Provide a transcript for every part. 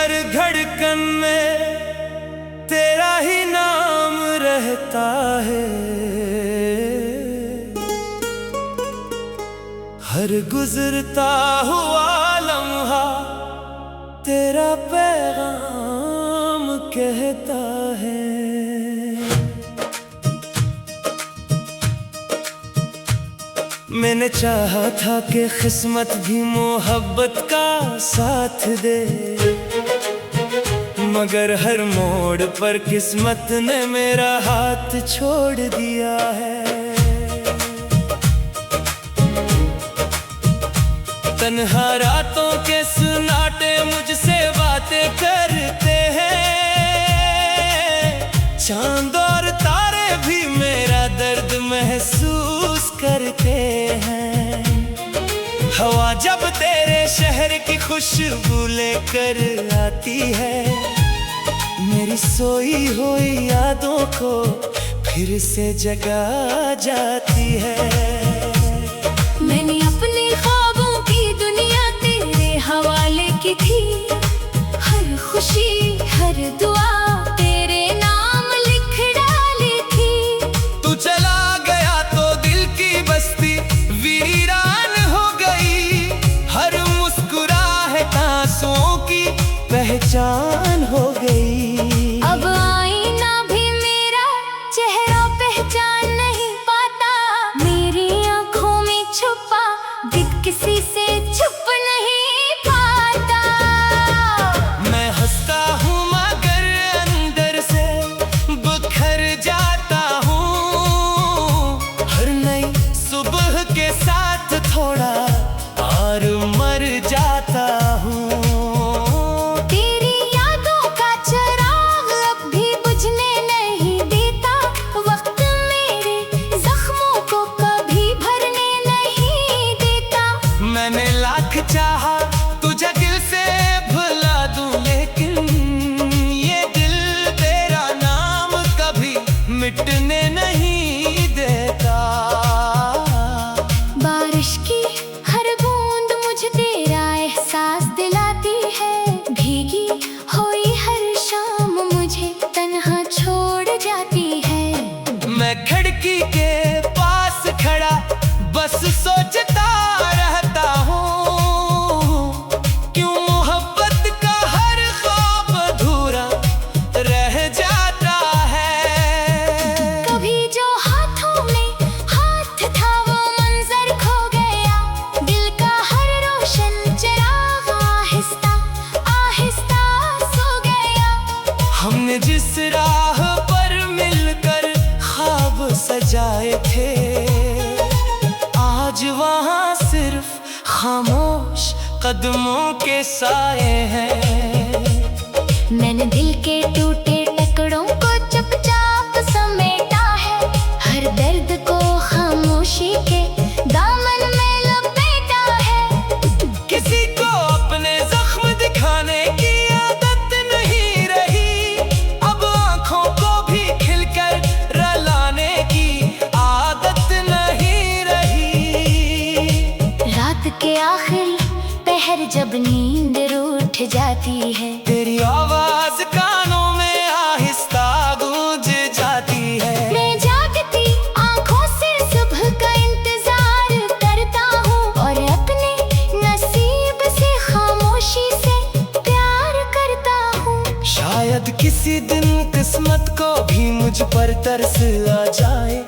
हर धड़कन में तेरा ही नाम रहता है। हर गुजरता हुआ लम्हा तेरा पैगाम कहता है। मैंने चाहा था कि किस्मत भी मोहब्बत का साथ दे, मगर हर मोड़ पर किस्मत ने मेरा हाथ छोड़ दिया है। तन्हा रातों के सन्नाटे मुझसे बातें करते हैं, चांद और तारे भी मेरा दर्द महसूस करते हैं। हवा जब तेरे शहर की खुशबू लेकर आती है, मेरी सोई हुई यादों को फिर से जगा जाती है। मैंने अपने ख्वाबों की दुनिया तेरे हवाले की थी, हर खुशी हर दुआ तेरे नाम लिख डाली थी। तू चला गया तो दिल की बस्ती वीरान हो गई, हर मुस्कुराहट आंसुओं की पहचान हो गई। अब आईना भी मेरा चेहरा पहचान नहीं पाता, मेरी आंखों में छुपा दिल किसी से छुप नहीं पाता। मैं हंसता हूँ मगर अंदर से बिखर जाता हूँ, हर नई सुबह के साथ थोड़ा और मर जाता हूँ। मैंने लाख चाहा तुझे दिल से भुला दूं, लेकिन ये दिल तेरा नाम कभी मिटने नहीं देता। बारिश की हर बूंद मुझे तेरा एहसास दिलाती है, भीगी हुई हर शाम मुझे तन्हा छोड़ जाती है। मैं खिड़की के पास खड़ा बस सोचता रहता हूँ, क्यों मोहब्बत का हर ख्वाब अधूरा रह जाता है। कभी जो हाथों में हाथ था वो मंजर खो गया, दिल का हर रोशन चिराग आहिस्ता आहिस्ता सो गया। हमने जिस राह पर मिलकर ख्वाब सजाए थे, आज वहाँ सिर्फ खामोश कदमों के साए हैं। मैंने दिल के टूटे टुकड़ों को चुपचाप समेटा है, हर दर्द को खामोशी के दामन में लपेटा है। किसी को अपने जख्म दिखाने की आदत नहीं रही, अब आँखों को भी खिलकर रुलाने की आदत नहीं रही। रात के आखिरी पहर जब नींद रूठ जाती है, तेरी आवाज कानों में आहिस्ता गूंज जाती है। मैं जागती आंखों से सुबह का इंतजार करता हूँ, और अपने नसीब से खामोशी से प्यार करता हूँ। शायद किसी दिन किस्मत को भी मुझ पर तरस आ जाए,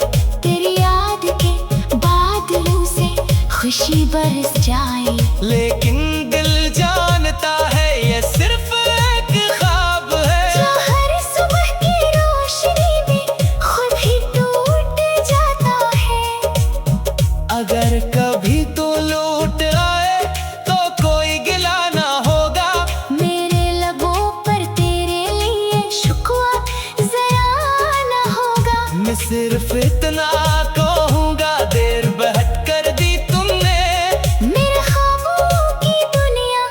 तेरी याद के बादलों से खुशी बरस जाए। लेकिन दिल जानता है ये सिर्फ एक ख्वाब है, जो हर सुबह की रोशनी में खुद ही टूट जाता है। अगर कभी तो लौट आए तो कोई गिला ना होगा, मेरे लबों पर तेरे लिए शुक्वा जरा ना होगा। मैं सिर्फ इतना कहूँगा, देर बहट कर दी तुमने, मेरे ख्वाबों की दुनिया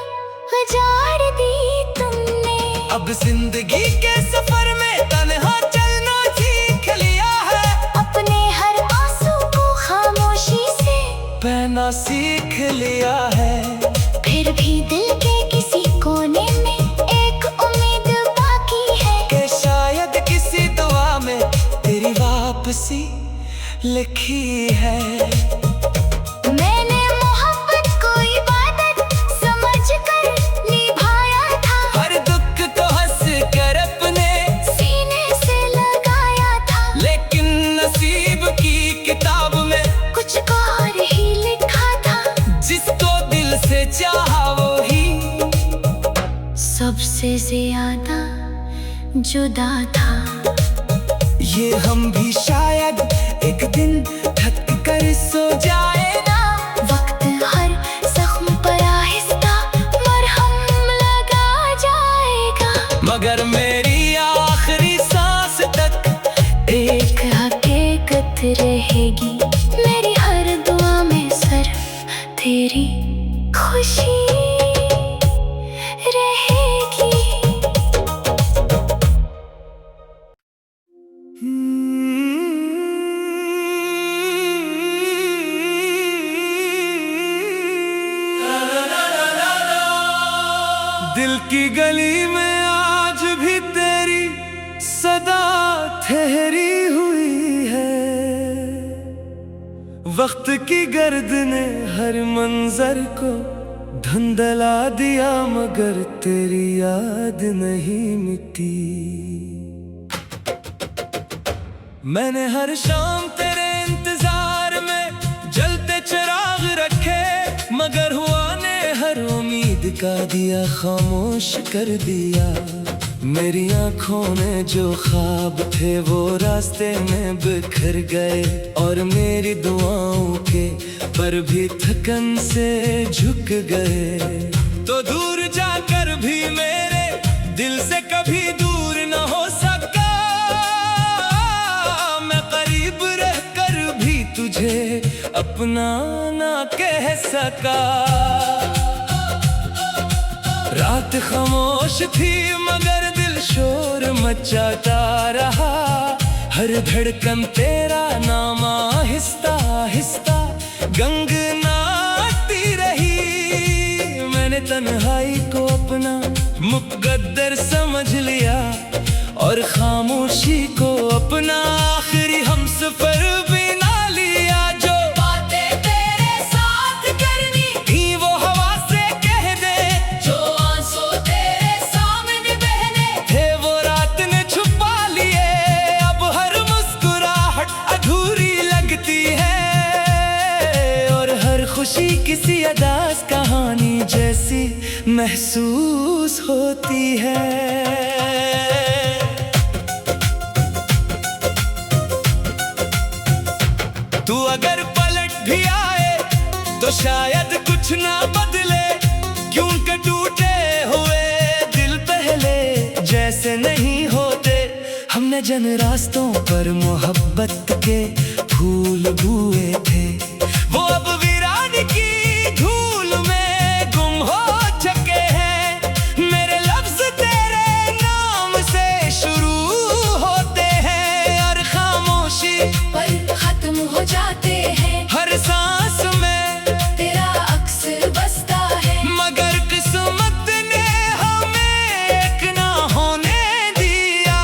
उजाड़ दी तुमने। अब जिंदगी के सफर में तन्हा चलना सीख लिया है, अपने हर आंसू को खामोशी से बहना सीख लिया है। फिर भी दिल के किसी कोने में एक लिखी है। मैंने मोहब्बत को इबादत समझकर निभाया था, हर दुख को हंस कर अपने सीने से लगाया था। लेकिन नसीब की किताब में कुछ और ही लिखा था, जिसको दिल से चाहा वो ही सबसे ज्यादा जुदा था। ये हम भी शायद एक दिन थक कर सो जाए ना। वक्त हर जख्म पर आहिस्ता मरहम लगा जाएगा, मगर मेरी आखिरी सांस तक एक हकीकत रहेगी। मेरी हर दुआ में सर तेरी खुशी रहेगी। दिल की गली में आज भी तेरी सदा ठहरी हुई है। वक्त की गर्द ने हर मंजर को धुंधला दिया, मगर तेरी याद नहीं मिटी। मैंने हर शाम तेरे इंतजार में जलते चिराग रखे, मगर हुआ ने हर उम्मीद का दिया खामोश कर दिया। मेरी आंखों में जो ख्वाब थे वो रास्ते में बिखर गए, और मेरी दुआओं के पर भी थकन से झुक गए। तो दूर जाकर भी मेरे दिल से कभी दूर न हो सका, मैं करीब रहकर भी तुझे अपना ना कह सका। रात खामोश थी मगर दिल शोर मचाता रहा, हर धड़कन तेरा नाम आहिस्ता आहिस्ता गंगनाती रही। मैंने तन्हाई को अपना मुकद्दर समझ लिया, और खामोशी को अपना आखिरी हमसफर बना लिया। जो बातें तेरे साथ करनी थी वो हवा से कह दे, जो आंसू तेरे सामने बहने थे वो रात ने छुपा लिए। अब हर मुस्कुराहट अधूरी लगती है, और हर खुशी किसी अदास कहानी जैसी महसूस होती है। तू अगर पलट भी आए तो शायद कुछ ना बदले, क्योंकि टूटे हुए दिल पहले जैसे नहीं होते। हमने जन रास्तों पर मोहब्बत के फूल बुए थे, वो अब वीरान की धूल में गुम हो चुके हैं। मेरे लफ्ज तेरे नाम से शुरू होते हैं, और खामोशी पर खत्म हो जाते हैं। हर सांस में तेरा अक्स बसता है, मगर किस्मत ने हमें एक ना होने दिया।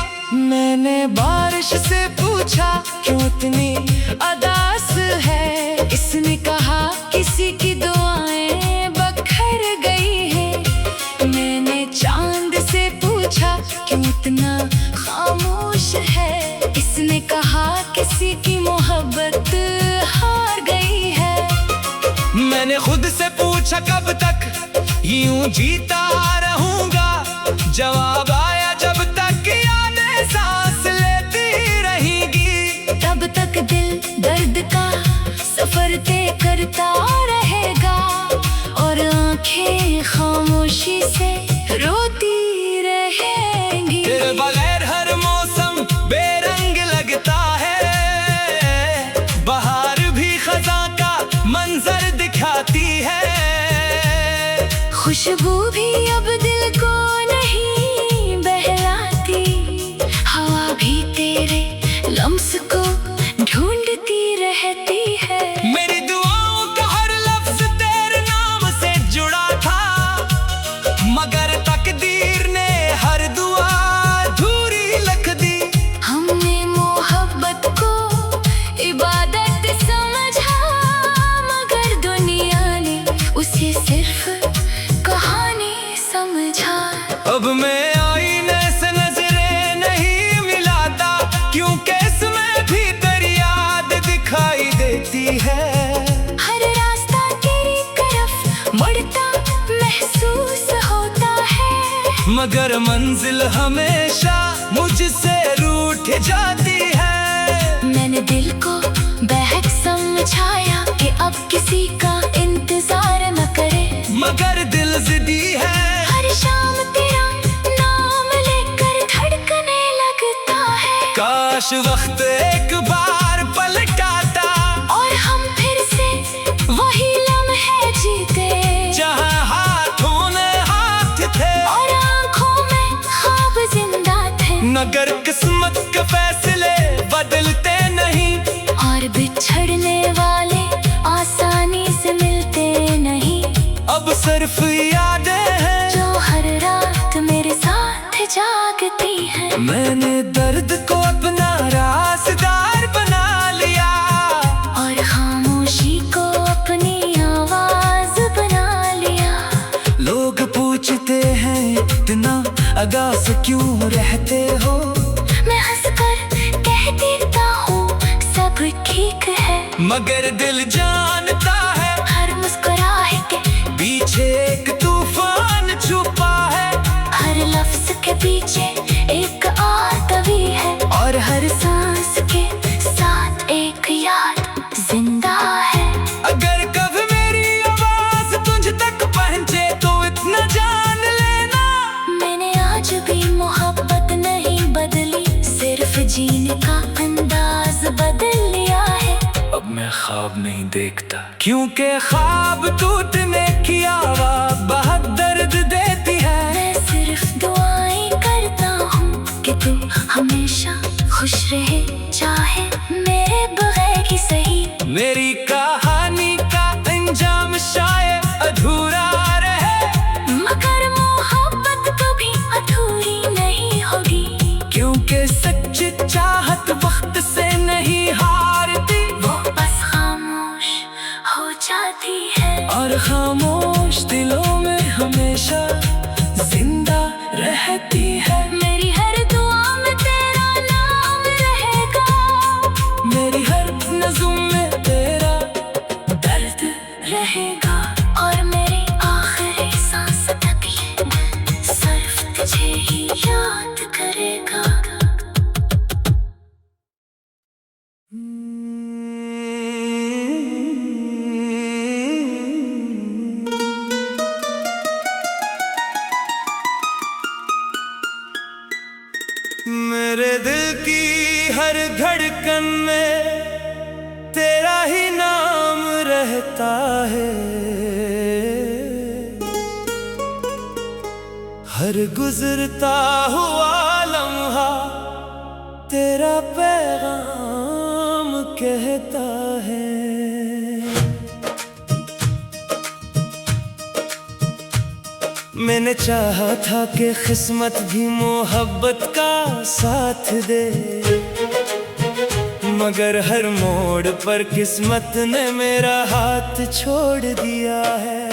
मैंने बारिश से पूछा क्यों इतनी अदास है, इसने कहा किसी की दुआएं बखर गई है। मैंने चांद से पूछा क्यों इतना खामोश है, इसने कहा किसी की मोहब्बत हार गई है। मैंने खुद से पूछा कब तक यूं जीता रहूंगा, जवाब आया जब तक यादें सांस लेती रहेंगी। तब तक दिल दर्द का सफर तय करता रहेगा, और आंखें खामोशी से रोती रहेंगी। तेरे बगैर हर मौसम बेरंग लगता है, बहार भी खजा का मंजर दिखाती है। खुशबू भी अब दिल को नहीं बहलाती, हवा भी तेरे लम्स को ढूंढती रहती है। मेरी दुआओं का हर लफ्ज तेरे नाम से जुड़ा था, मगर तकदीर ने हर दुआ अधूरी लिख दी। हमने मोहब्बत को इबादत मगर मंजिल हमेशा मुझसे रूठ जाती है। मैंने दिल को बहक समझाया कि अब किसी का इंतजार न करे, मगर दिल जिद्दी है। हर शाम तेरा नाम लेकर धड़कने लगता है। काश वक्त एक बार पलटाता और हम फिर से वही लम्हे जीते, जहाँ हाथों में हाथ थे और आंखों में ख्वाब जिंदा थे। मगर किस्मत के फैसले बदलते नहीं, और बिछड़ने वाले आसानी से मिलते नहीं। अब सिर्फ यादें हैं जो हर रात मेरे साथ जागती हैं। मैंने दर्द को अपना राज़दार बना लिया, और खामोशी को अपनी आवाज बना लिया। लोग पूछते हैं इतना आगा से क्यों रहते हो, मैं हंसकर कह देता हूँ सब ठीक है, मगर दिल जानता है हर मुस्कुराहट के पीछे एक तूफान छुपा है। हर लफ्ज के पीछे एक आतवी है, और हर सांस के साथ एक याद जिंदा है। अगर कभी मेरी आवाज तुझ तक पहुंचे तो इतना जान लेना, मैंने आज भी मोहब्बत नहीं बदली, सिर्फ जीने का अंदाज बदल लिया है। अब मैं ख्वाब नहीं देखता, क्योंकि ख्वाब टूटने की आवाज बहुत दर्द देती है। मैं सिर्फ दुआएं करता हूँ कि तू हमेशा खुश रहे, चाहे मेरे बगैर की सही। मेरी कहानी का अंजाम शायद अधूरा रहे, मगर मोहब्बत कभी अधूरी नहीं होगी, क्योंकि सच्ची चाहत वक्त से नहीं हारती, वो बस खामोश हो जाती है। और खामोश दिलों में हमेशा जिंदा रहती है। मेरी हर दुआ में तेरा नाम रहेगा, मेरी हर नज़्म में तेरा दर्द रहेगा, और मेरी आखिरी सांस तक ये दिल सिर्फ तुझे ही याद करेगा। मेरे दिल की हर धड़कन में तेरा ही नाम रहता है, हर गुजरता हुआ लम्हा तेरा पैगाम कहता है। मैंने चाहा था कि किस्मत भी मोहब्बत का साथ दे, मगर हर मोड़ पर किस्मत ने मेरा हाथ छोड़ दिया है।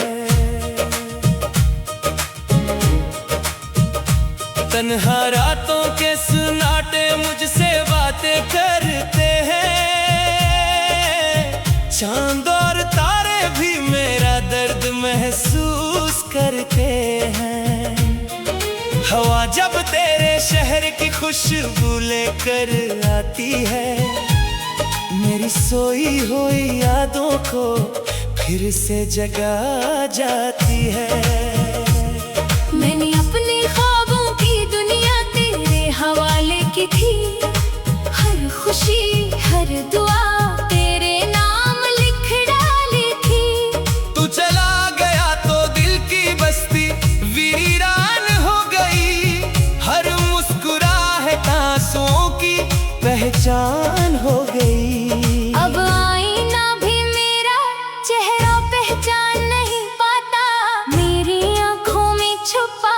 तन्हा रातों के सुनाटे मुझसे बातें करते हैं, चांद और तारे भी मेरा दर्द महसूस करते हैं। हवा जब तेरे शहर की खुशबू लेकर आती है, मेरी सोई हुई यादों को फिर से जगा जाती है। मैंने अपने ख्वाबों की दुनिया तेरे हवाले की थी, हर खुशी हर दुआ तेरे नाम लिख डाली थी। तू चला गया तो दिल की बस्ती वीरान हो गई, हर मुस्कुराहट आंसुओं की पहचान हो गई। अब आईना भी मेरा चेहरा पहचान नहीं पाता, मेरी आंखों में छुपा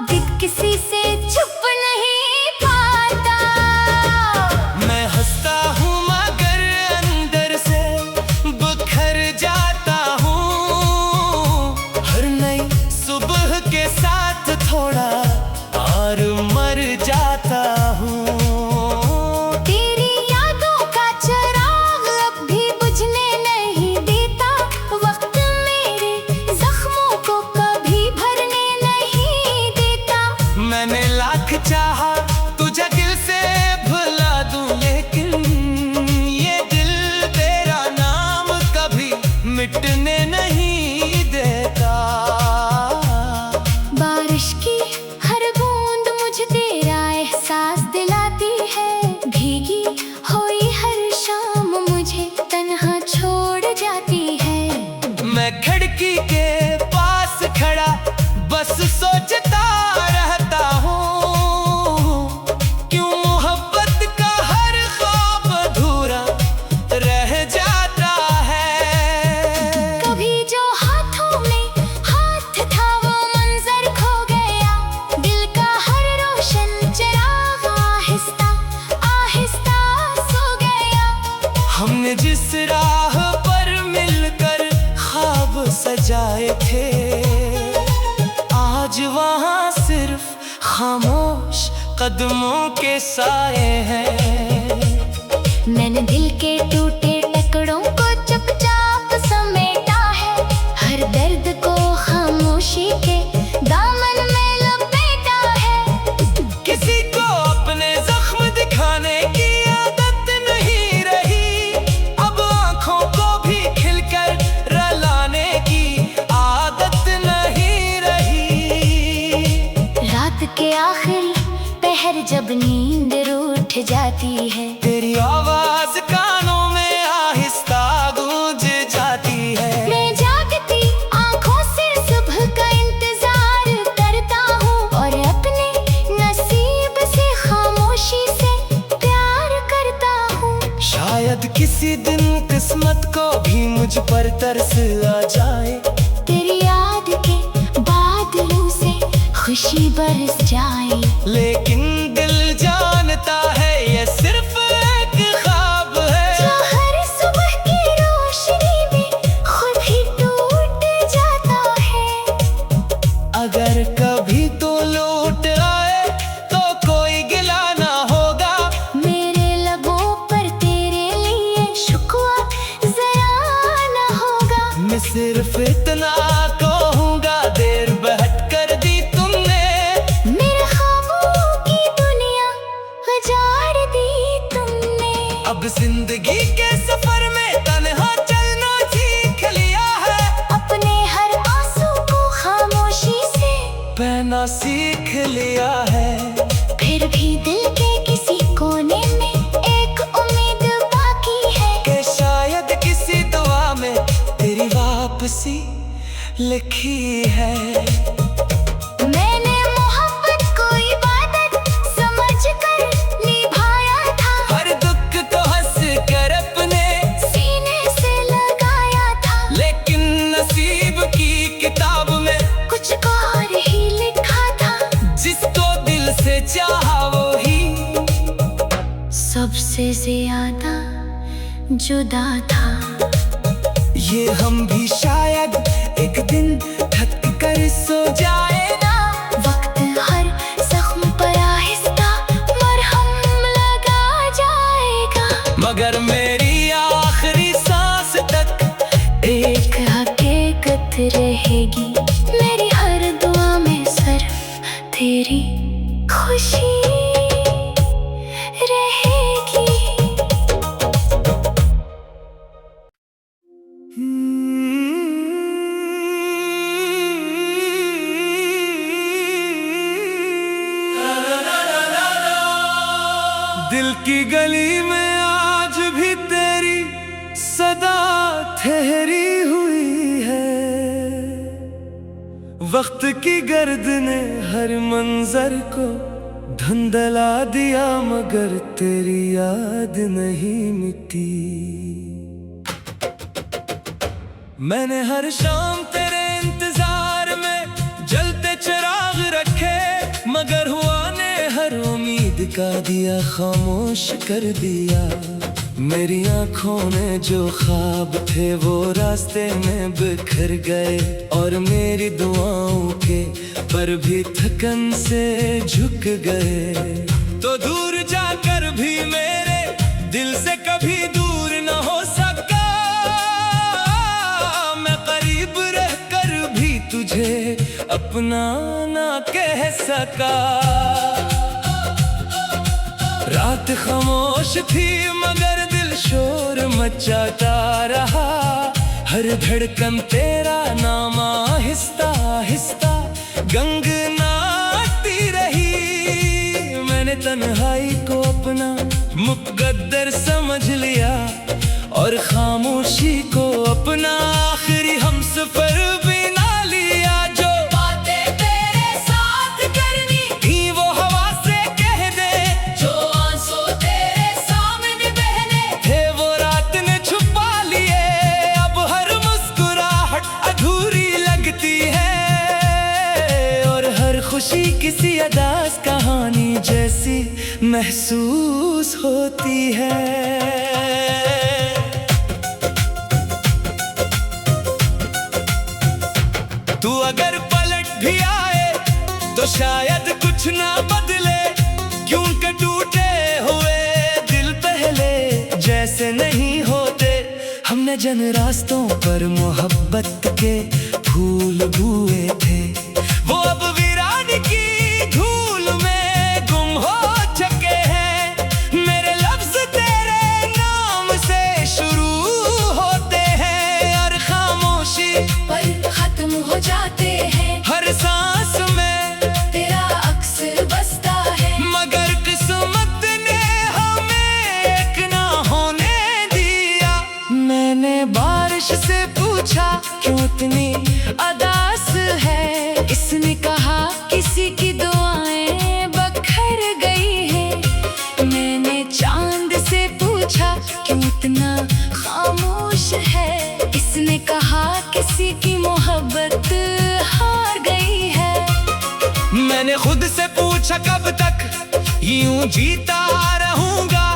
दिल किसी से छुप नहीं पाता। मैं हंसता हूँ मगर अंदर से बिखर जाता हूँ, हर नई सुबह के साथ थोड़ा और मर जाता हूँ। तेरी यादों का चिराग अब भी बुझने नहीं देता, वक्त मेरे जख्मों को कभी भरने नहीं देता। कदमों के साए हैं। मैंने दिल के टूटे टुकड़ों को चुपचाप समेटा है, हर दर्द को खामोशी के दामन में लपेटा है। किसी को अपने जख्म दिखाने की आदत नहीं रही, अब आंखों को भी खिलकर रुलाने की आदत नहीं रही। रात के आखिरी पहर जब नींद रूठ जाती है, तेरी आवाज कानों में आहिस्ता गूंज जाती है। मैं जागती आंखों से सुबह का इंतजार करता हूँ, और अपने नसीब से खामोशी से प्यार करता हूँ। शायद किसी दिन किस्मत को भी मुझ पर तरस आ जाए, तेरी याद के बादलों से खुशी बरस जाए। लेकिन दिल जानता है ये सिर्फ एक ख्वाब है, जो हर सुबह की रोशनी में खुद ही टूट जाता है। अगर कभी तो लौट आए तो कोई गिला ना होगा, मेरे लबों पर तेरे लिए शुक्वा जरा न होगा। मैं सिर्फ इतना कहूँगा, देर बहट कर दी तुमने, मेरे ख्वाबों की दुनिया उजाड़ दी तुमने। अब जिंदगी के सफर में तन्हा चलना सीख लिया है, अपने हर आंसू को खामोशी से बहना सीख लिया है। फिर भी दिल के किसी कोने में एक उम्मीद बाकी है, कि शायद किसी दुआ में तेरी वापसी लिखी है। मैंने मोहब्बत को इबादत समझकर निभाया था, हर दुख को हंस कर अपने सीने से लगाया था। लेकिन नसीब की किताब में कुछ और ही लिखा था, जिसको दिल से चाहा वो ही सबसे ज्यादा जुदा था। ये हम भी शायद एक दिन थक कर सो जाए ना, वक्त हर जख्म पर आहिस्ता मरहम लगा जाएगा। मगर मेरी आखिरी सांस तक एक हकीकत रहेगी, मेरी हर दुआ में सिर्फ तेरी खुशी रहेगी। दिल की गली में आज भी तेरी सदा ठहरी हुई है, वक्त की गर्द ने हर मंजर को धुंधला दिया, मगर तेरी याद नहीं मिटी। मैंने हर शाम तेरे इंतजार में जलते चिराग रखे, मगर हुआ ने हर उम्मीद का दिया खामोश कर दिया। मेरी आंखों में जो ख्वाब थे वो रास्ते में बिखर गए, और मेरी दुआओं के पर भी थकन से झुक गए। तो दूर जाकर भी मेरे दिल से कभी दूर न हो सका, मैं करीब रहकर भी तुझे अपना ना कह सका। रात खामोश थी मगर दिल शोर मचाता रहा, हर धड़कन तेरा नाम आहिस्ता आहिस्ता गंगनाती रही। मैंने तन्हाई को अपना मुकद्दर समझ लिया, और खामोशी को अपना आखिरी हमसफर बना लिया। जो बातें तेरे साथ करनी थी वो हवा से कह दे, जो आंसू तेरे सामने बहने थे वो रात ने छुपा लिए। अब हर मुस्कुराहट अधूरी लगती है, और हर खुशी किसी अदास कहानी जैसी महसूस होती है। तू अगर पलट भी आए तो शायद कुछ ना बदले, क्यों के टूटे हुए दिल पहले जैसे नहीं होते। हमने जन रास्तों पर मोहब्बत के फूल बुए थे, वो अब वीरान की धूल में गुम हो चुके हैं। मेरे लफ्ज तेरे नाम से शुरू होते हैं और खामोशी पर खत्म हो जाते हैं। हर सांस में तेरा अक्स बसता है, मगर किस्मत ने हमें एक ना होने दिया। मैंने बारिश से पूछा क्यों इतनी अदास है, इसने कहा किसी की दुआएं बखर गई है। मैंने चांद से पूछा क्यों इतना खामोश है, इसने कहा किसी की मोहब्बत हार गई है। मैंने खुद से पूछा कब तक यूं जीता रहूंगा,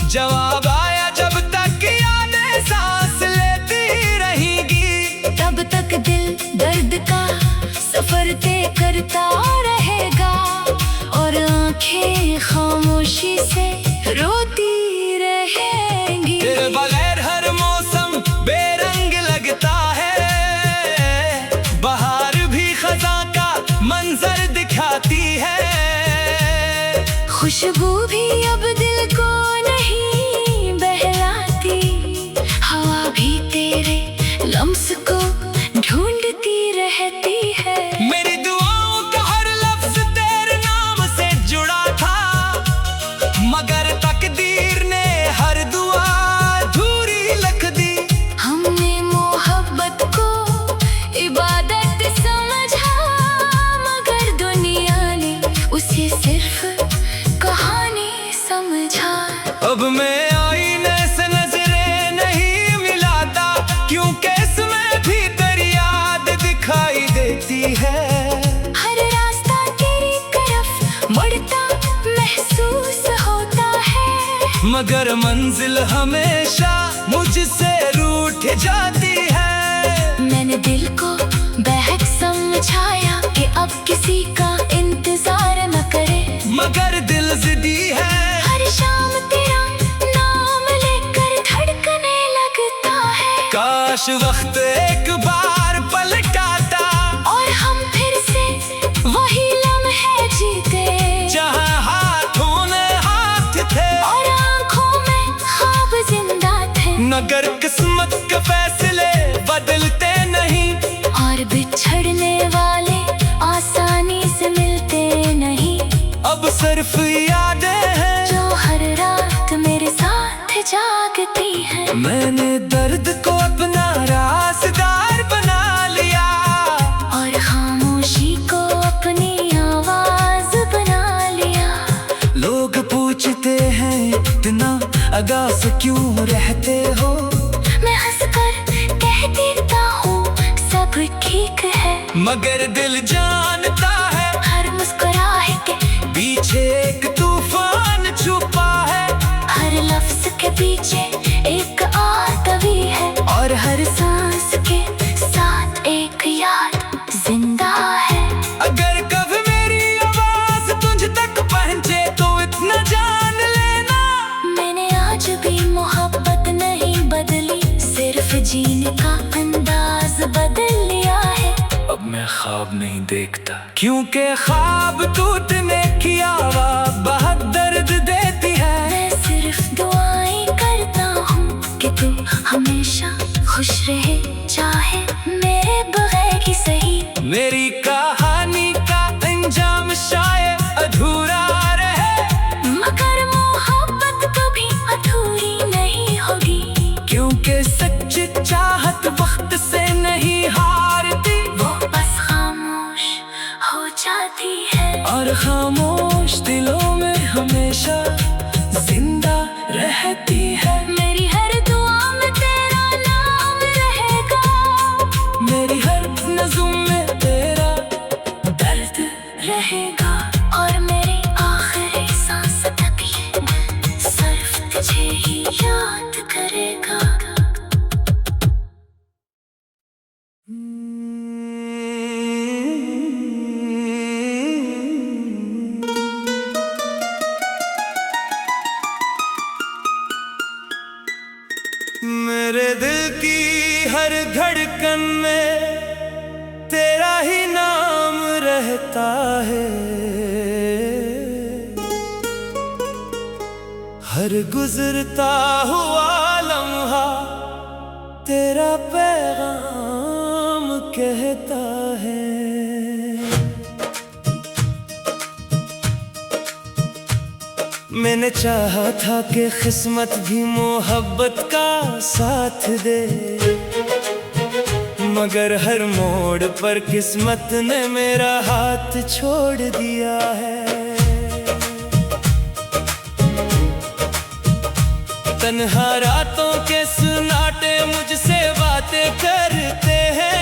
जवाब आया जब तक यादें सांस लेती रहेगी। तब तक दिल दर्द का सफर तय करता रहेगा और आंखें खामोशी से रोती रहेंगी। तेरे बगैर हर मौसम बेरंग लगता है, बहार भी खज़ां का मंजर दिखाती है। खुशबू भी अब दिल को नहीं बहलाती, हवा भी तेरे लम्स को ढूंढती रहती है। मेरी दुआओं का हर लफ्ज तेरे नाम से जुड़ा था, मगर तकदीर ने हर दुआ अधूरी लिख दी। हमने मोहब्बत को इबादत समझा, मगर दुनिया ने उसे सिर्फ कहानी समझा। अब मैं आईने से नजरें नहीं मिलाता, क्योंकि इसमें भी तेरी याद दिखाई देती है। हर रास्ता तेरी तरफ मुड़ता महसूस होता है, मगर मंजिल हमेशा मुझसे रूठ जाती है। मैंने दिल को बहक समझाया कि अब किसी का इंतजार न करे, मगर दिल जिद्दी है। हर शाम तेरा नाम लेकर धड़कने लगता है। काश वक्त एक बार पलटाता और हम फिर से वही लम्हे जीते, जहाँ हाथों में हाथ थे और आंखों में ख्वाब जिंदा थे। मगर किस्मत के फैसले बदलते नहीं, और बिछड़ने वाले आसानी से मिलते नहीं। अब सिर्फ यादें हैं जो हर रात मेरे साथ जागती हैं। मैंने दर्द को अपना राज़दार बना लिया, और खामोशी को अपनी आवाज बना लिया। लोग पूछते हैं इतना अगा से क्यों रहते हो, मैं हंसकर कह देता हूँ सब ठीक है, मगर दिल जानता है हर मुस्कुराहट के पीछे एक तूफान छुपा है। हर लफ्ज के पीछे एक आतवी है, और हर सांस के साथ एक याद जिंदा है। अगर कभी मेरी आवाज तुझ तक पहुंचे तो इतना जान लेना, मैंने आज भी मोहब्बत नहीं बदली, सिर्फ जीने का अंदाज बदल लिया है। अब मैं ख्वाब नहीं देखता, क्योंकि ख्वाब टूटने की आवाज बहुत दर्द देती है। मैं सिर्फ दुआएं करता हूँ कि तू हमेशा खुश रहे, चाहे मेरे बगैर की सही। मेरी कहानी का अंजाम शायद अधूरा रहे, मगर मोहब्बत कभी अधूरी नहीं होगी, क्योंकि सच्ची चाहत वक्त से नहीं हारती, वो बस खामोश हो जाती है। और खामोश दिलों में हमेशा जिंदा रहती है। मेरी हर दुआ में तेरा नाम रहेगा, मेरी हर नज़्म में तेरा दर्द रहेगा, और मेरी आखिरी सांस तक ये सिर्फ तुझे ही याद करेगा। मेरे दिल की हर धड़कन में तेरा ही नाम रहता है। हर गुजरता हुआ लम्हा तेरा पैगाम कहता है। मैंने चाहा था कि किस्मत भी मोहब्बत का साथ दे, मगर हर मोड़ पर किस्मत ने मेरा हाथ छोड़ दिया है। तन्हा रातों के सुनाटे मुझसे बातें करते हैं,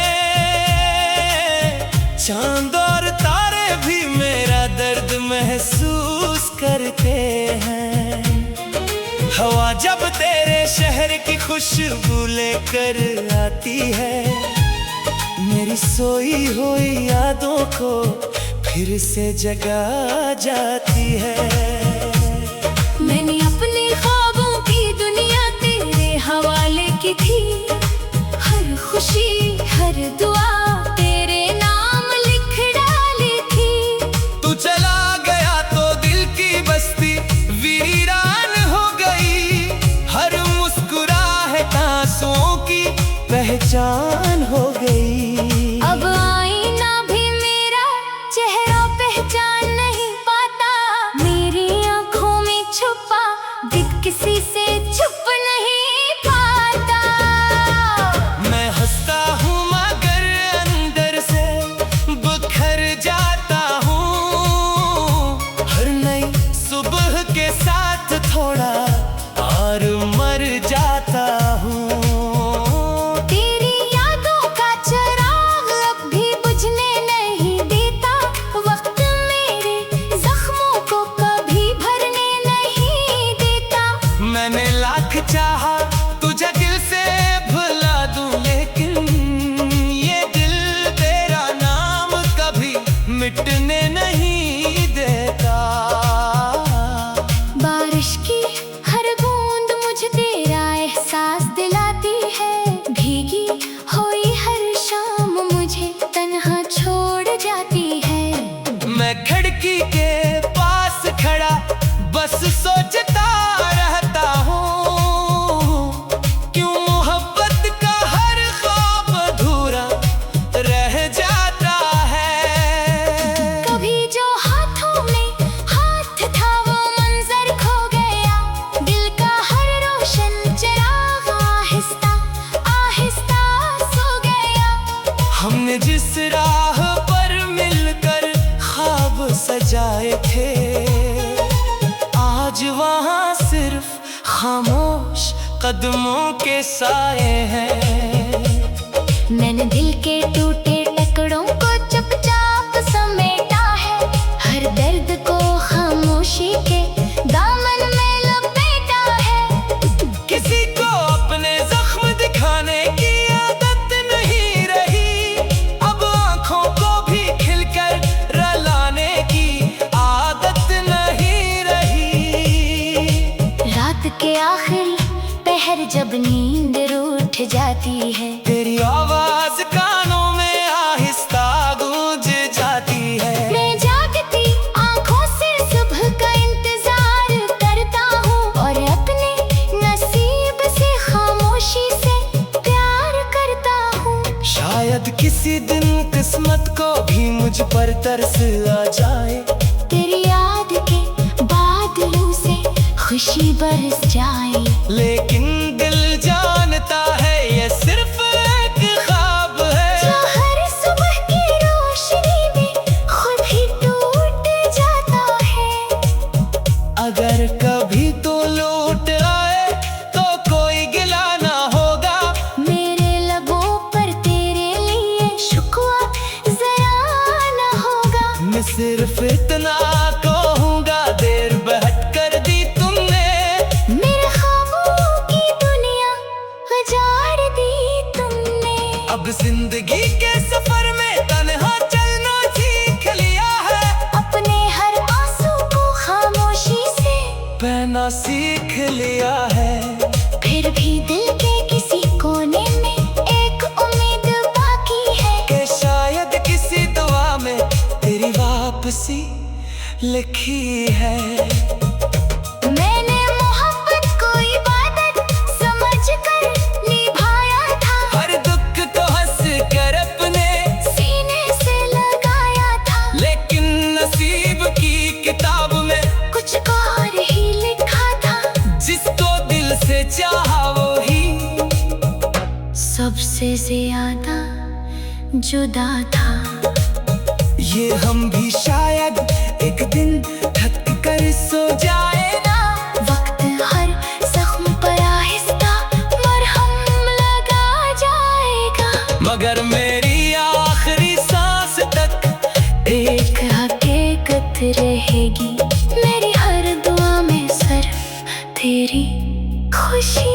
चांद और तारे भी मेरा दर्द महसूस करते हैं। हवा जब तेरे शहर की खुशबू लेकर आती है, मेरी सोई हुई यादों को फिर से जगा जाती है। मैंने अपने ख्वाबों की दुनिया तेरे हवाले की थी, हर खुशी हर दुआ तेरे नाम लिख डाली थी। तू चला गया तो दिल की बस्ती वीरान हो गई, हर मुस्कुराहट आंसुओं की पहचान हो गई। अब आईना भी मेरा चेहरा पहचान नहीं पाता, मेरी आंखों में छुपा दिल किसी से छुप नहीं पाता। मैं हंसता हूँ मगर अंदर से बिखर जाता हूँ, हर नई सुबह के साथ थोड़ा और मर जाता हूँ। तेरी यादों का चिराग अब भी बुझने नहीं देता, वक्त मेरे जख्मों को कभी भरने नहीं देता। मैंने लाख चाहा तुझे दिल से भुला दूं, लेकिन ये दिल तेरा नाम कभी मिटने नहीं देता। बारिश की हर बूंद मुझे तेरा एहसास दिलाती है, भीगी हुई हर शाम मुझे तन्हा छोड़ जाती है। मैं खिड़की के पास खड़ा बस सोचता रहता हूँ, क्यों मोहब्बत का हर ख्वाब अधूरा रह जाता है। कभी जो हाथों में हाथ था वो मंजर खो गया, दिल का हर रोशन चिराग आहिस्ता आहिस्ता सो गया। हमने जिस राह पर मिलकर ख्वाब सजाए थे, आज वहाँ सिर्फ खामोश कदमों के साए हैं। मैंने दिल के टूटे टुकड़ों को चुपचाप समेटा है, हर दर्द को खामोशी के दामन में लपेटा है। किसी को अपने जख्म दिखाने की आदत नहीं रही, अब आंखों को भी खिलकर रुलाने की आदत नहीं रही। रात के आखिरी पहर जब नींद रूठ जाती है, तेरी आवाज कानों में आहिस्ता गूंज जाती है। मैं जागती आंखों से सुबह का इंतजार करता हूँ, और अपने नसीब से खामोशी से प्यार करता हूँ। शायद किसी दिन किस्मत को भी मुझ पर तरस आ जाए, तेरी याद के बादलों से खुशी बरस जाए। लेकिन दिल जानता है ये सिर्फ एक ख्वाब है, जो हर सुबह की रोशनी में खुद ही टूट जाता है। अगर कभी तो लौट आए तो कोई गिला ना होगा, मेरे लबों पर तेरे लिए शुक्वा जरा न होगा। मैं सिर्फ इतना कहूँगा, देर बहट कर दी तुमने, मेरे ख्वाबों की दुनिया उजाड़ दी तुमने। अब जिंदगी के सफर में तन्हा चलना सीख लिया है, अपने हर आंसू को खामोशी से बहना सीख लिया है। फिर भी दिल के किसी सीने में एक उम्मीद बाकी है कि शायद किसी दुआ में तेरी वापसी लिखी है। मैंने मोहब्बत को इबादत समझकर निभाया था, हर दुख को हंस कर अपने सीने से लगाया था, लेकिन नसीब की किताब में कुछ और ही लिखा था। जिसको दिल से चाहा वो ही सबसे ज्यादा जुदा था। ये हम भी शायद एक दिन थक कर सो जाए ना। वक्त हर जख्म पर आहिस्ता मरहम लगा जाएगा, मगर मेरी आखिरी सांस तक एक हकीकत रहेगी। मेरी हर दुआ में सिर्फ तेरी खुशी